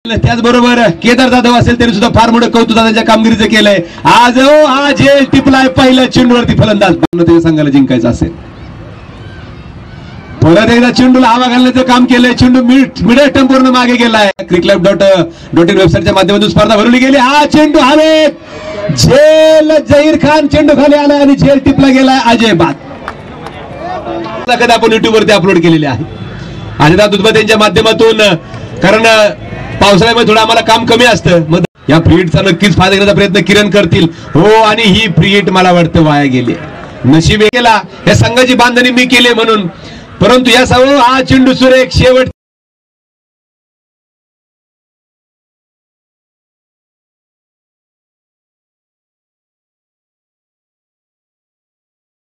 त्याचबरोबर केदार जाधव असेल त्यांनी सुद्धा फार मोठं कौतुक त्यांच्या कामगिरीचं केलंय। आज हा झेल टिपलाय पहिल्या चेंडूवरती फलंदाज त्याच्या संघाला जिंकायचं असेल। परत एकदा चेंडूला हवा घालण्याचं काम केलंय। चेंडू मिड टेम्पोरनं मागे गेलाय। crickclub.in वेबसाईटच्या माध्यमातून स्पर्धा भरवली गेली। हा चेंडू हवेत झेल जहीर खान चेंडू खाली आलाय आणि झेल टिपला गेलाय। अजय बाद आपण युट्यूब वरती अपलोड केलेले आहे। अजय दुधबत यांच्या माध्यमातून, कारण पावसाळ्यामध्ये थोडं आम्हाला काम कमी असतं, मग या फ्री हिटचा नक्कीच फायदा घेण्याचा प्रयत्न किरण करतील। हो, आणि ही फ्री हिट मला वाटतं वाया गेली। नशीब केला या संघाची बांधणी मी केली म्हणून, परंतु या सर्व हा चेंडू सुरेख शेवट